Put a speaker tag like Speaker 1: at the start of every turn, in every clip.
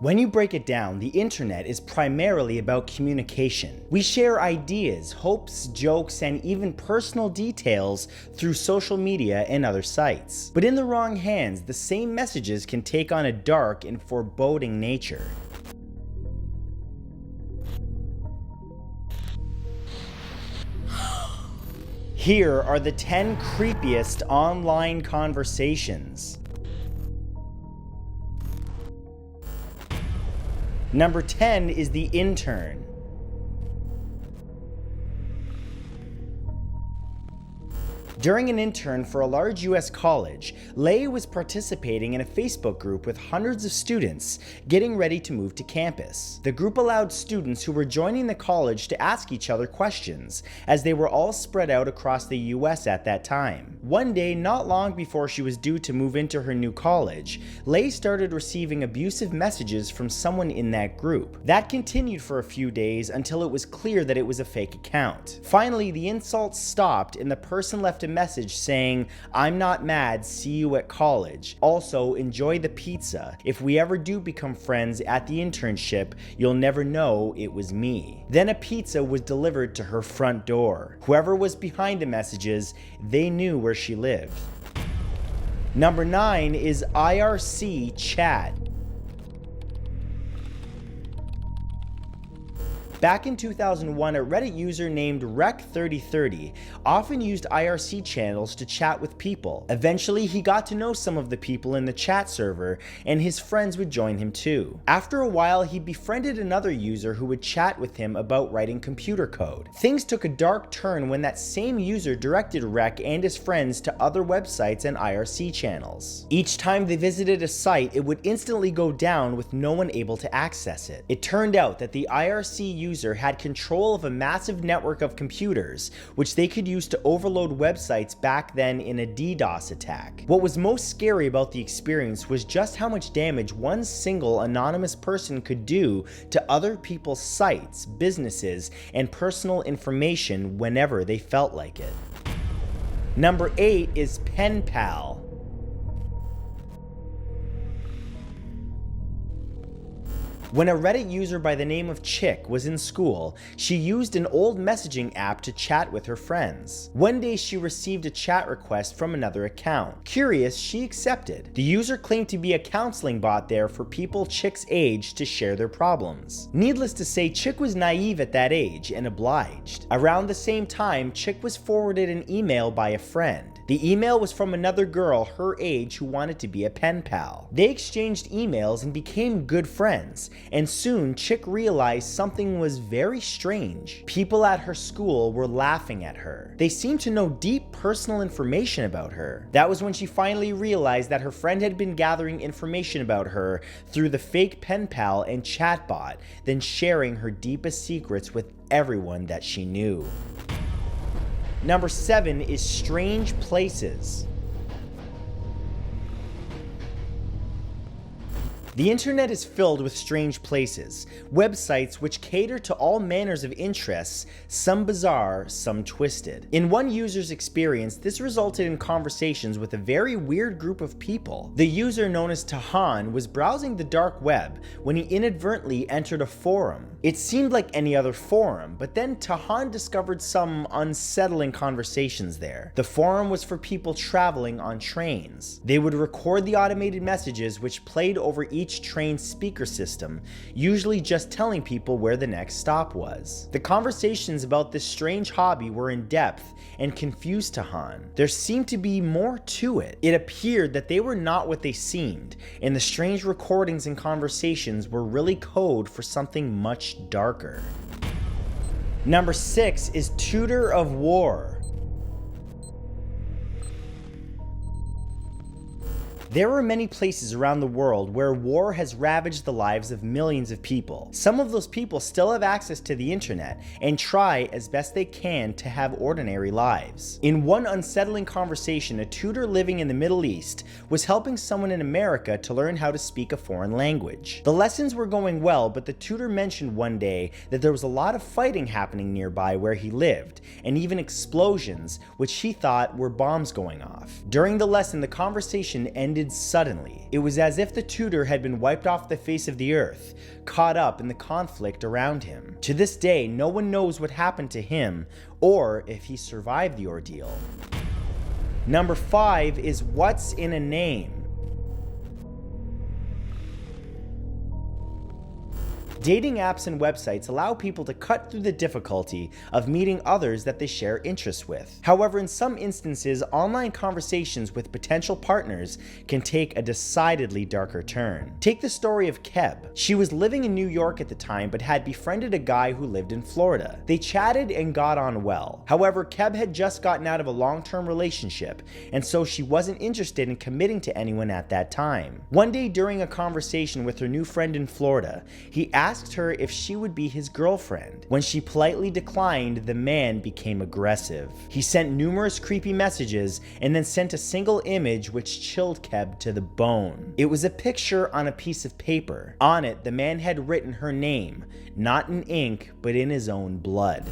Speaker 1: When you break it down, the internet is primarily about communication. We share ideas, hopes, jokes, and even personal details through social media and other sites. But in the wrong hands, the same messages can take on a dark and foreboding nature. Here are the 10 creepiest online conversations. Number 10 is the Intern. During an intern for a large US college, Leigh was participating in a Facebook group with hundreds of students getting ready to move to campus. The group allowed students who were joining the college to ask each other questions, as they were all spread out across the US at that time. One day, not long before she was due to move into her new college, Leigh started receiving abusive messages from someone in that group. That continued for a few days until it was clear that it was a fake account. Finally, the insults stopped and the person left a message saying, "I'm not mad, see you at college. Also, enjoy the pizza. If we ever do become friends at the internship, you'll never know it was me." Then a pizza was delivered to her front door. Whoever was behind the messages, they knew where she lived. Number 9 is IRC Chat. Back in 2001, a Reddit user named Rec3030 often used IRC channels to chat with people. Eventually, he got to know some of the people in the chat server, and his friends would join him too. After a while, he befriended another user who would chat with him about writing computer code. Things took a dark turn when that same user directed Rec and his friends to other websites and IRC channels. Each time they visited a site, it would instantly go down with no one able to access it. It turned out that the IRC user had control of a massive network of computers, which they could use to overload websites back then in a DDoS attack. What was most scary about the experience was just how much damage one single anonymous person could do to other people's sites, businesses, and personal information whenever they felt like it. Number 8 is Penpal. When a Reddit user by the name of Chick was in school, she used an old messaging app to chat with her friends. One day she received a chat request from another account. Curious, she accepted. The user claimed to be a counseling bot there for people Chick's age to share their problems. Needless to say, Chick was naive at that age and obliged. Around the same time, Chick was forwarded an email by a friend. The email was from another girl her age who wanted to be a pen pal. They exchanged emails and became good friends, and soon Chick realized something was very strange. People at her school were laughing at her. They seemed to know deep personal information about her. That was when she finally realized that her friend had been gathering information about her through the fake pen pal and chatbot, then sharing her deepest secrets with everyone that she knew. Number 7 is strange places. The internet is filled with strange places, websites which cater to all manners of interests, some bizarre, some twisted. In one user's experience, this resulted in conversations with a very weird group of people. The user, known as Tahan, was browsing the dark web when he inadvertently entered a forum. It seemed like any other forum, but then Tahan discovered some unsettling conversations there. The forum was for people traveling on trains. They would record the automated messages which played over each train speaker system, usually just telling people where the next stop was. The conversations about this strange hobby were in depth and confused Tahan. There seemed to be more to it. It appeared that they were not what they seemed, and the strange recordings and conversations were really code for something much darker. Number 6 is Tutor of War. There are many places around the world where war has ravaged the lives of millions of people. Some of those people still have access to the internet and try as best they can to have ordinary lives. In one unsettling conversation, a tutor living in the Middle East was helping someone in America to learn how to speak a foreign language. The lessons were going well, but the tutor mentioned one day that there was a lot of fighting happening nearby where he lived, and even explosions, which he thought were bombs going off. During the lesson, the conversation ended ended suddenly. It was as if the tutor had been wiped off the face of the earth, caught up in the conflict around him. To this day, no one knows what happened to him or if he survived the ordeal. Number 5 is what's in a name. Dating apps and websites allow people to cut through the difficulty of meeting others that they share interests with. However, in some instances, online conversations with potential partners can take a decidedly darker turn. Take the story of Keb. She was living in New York at the time but had befriended a guy who lived in Florida. They chatted and got on well. However, Keb had just gotten out of a long-term relationship, and so she wasn't interested in committing to anyone at that time. One day during a conversation with her new friend in Florida, he asked her if she would be his girlfriend. When she politely declined, the man became aggressive. He sent numerous creepy messages and then sent a single image which chilled Keb to the bone. It was a picture on a piece of paper. On it, the man had written her name, not in ink, but in his own blood.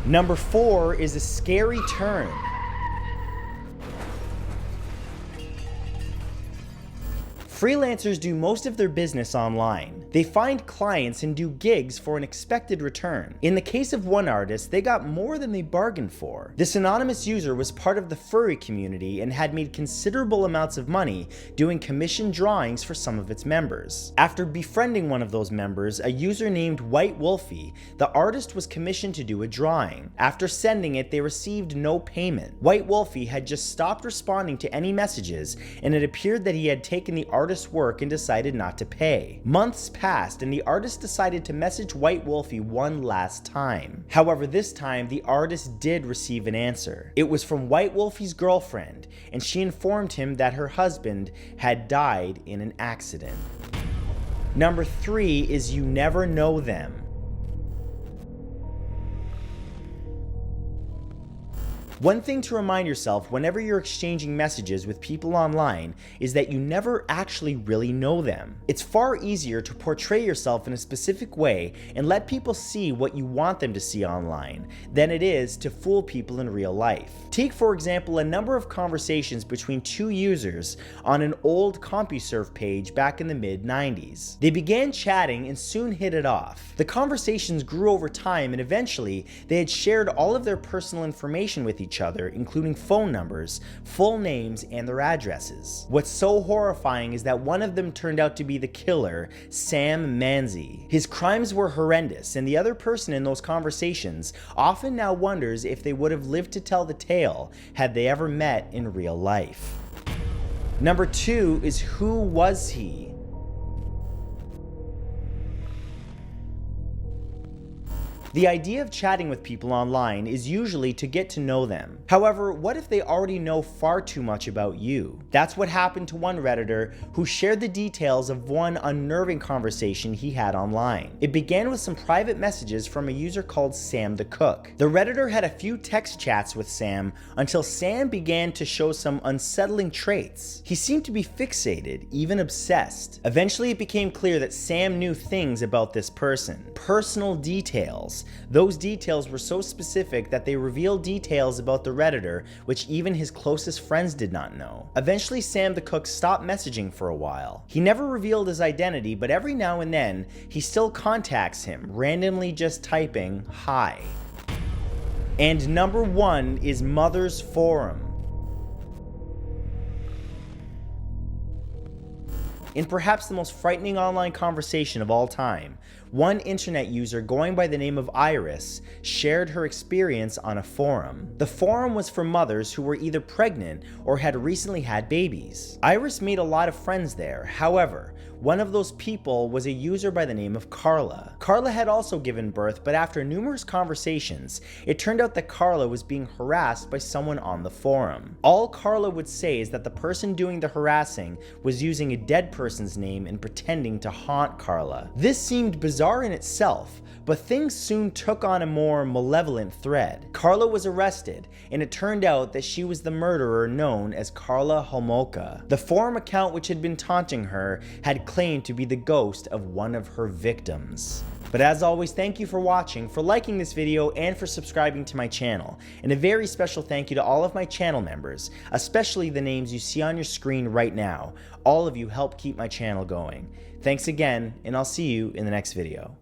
Speaker 1: Number 4 is a scary turn. Freelancers do most of their business online. They find clients and do gigs for an expected return. In the case of one artist, they got more than they bargained for. This anonymous user was part of the furry community and had made considerable amounts of money doing commissioned drawings for some of its members. After befriending one of those members, a user named White Wolfie, the artist was commissioned to do a drawing. After sending it, they received no payment. White Wolfie had just stopped responding to any messages, and it appeared that he had taken the artist's work and decided not to pay. Months passed, and the artist decided to message White Wolfie one last time. However, this time the artist did receive an answer. It was from White Wolfie's girlfriend, and she informed him that her husband had died in an accident. Number 3 is you never know them. One thing to remind yourself whenever you're exchanging messages with people online is that you never actually really know them. It's far easier to portray yourself in a specific way and let people see what you want them to see online than it is to fool people in real life. Take, for example, a number of conversations between two users on an old CompuServe page back in the mid-90s. They began chatting and soon hit it off. The conversations grew over time, and eventually they had shared all of their personal information with each other, including phone numbers, full names, and their addresses. What's so horrifying is that one of them turned out to be the killer, Sam Manzi. His crimes were horrendous, and the other person in those conversations often now wonders if they would have lived to tell the tale had they ever met in real life. Number 2 is who was he? The idea of chatting with people online is usually to get to know them. However, what if they already know far too much about you? That's what happened to one Redditor who shared the details of one unnerving conversation he had online. It began with some private messages from a user called Sam the Cook. The Redditor had a few text chats with Sam until Sam began to show some unsettling traits. He seemed to be fixated, even obsessed. Eventually, it became clear that Sam knew things about this person. Personal details. Those details were so specific that they revealed details about the Redditor which even his closest friends did not know. Eventually, Sam the Cook stopped messaging for a while. He never revealed his identity, but every now and then, he still contacts him, randomly just typing, "Hi." And number 1 is Mother's Forum. In perhaps the most frightening online conversation of all time, one internet user going by the name of Iris shared her experience on a forum. The forum was for mothers who were either pregnant or had recently had babies. Iris made a lot of friends there. However, one of those people was a user by the name of Carla. Carla had also given birth, but after numerous conversations, it turned out that Carla was being harassed by someone on the forum. All Carla would say is that the person doing the harassing was using a dead person's name and pretending to haunt Carla. This seemed bizarre in itself, but things soon took on a more malevolent thread. Carla was arrested, and it turned out that she was the murderer known as Carla Homolka. The forum account which had been taunting her had claimed to be the ghost of one of her victims. But as always, thank you for watching, for liking this video, and for subscribing to my channel. And a very special thank you to all of my channel members, especially the names you see on your screen right now. All of you help keep my channel going. Thanks again, and I'll see you in the next video.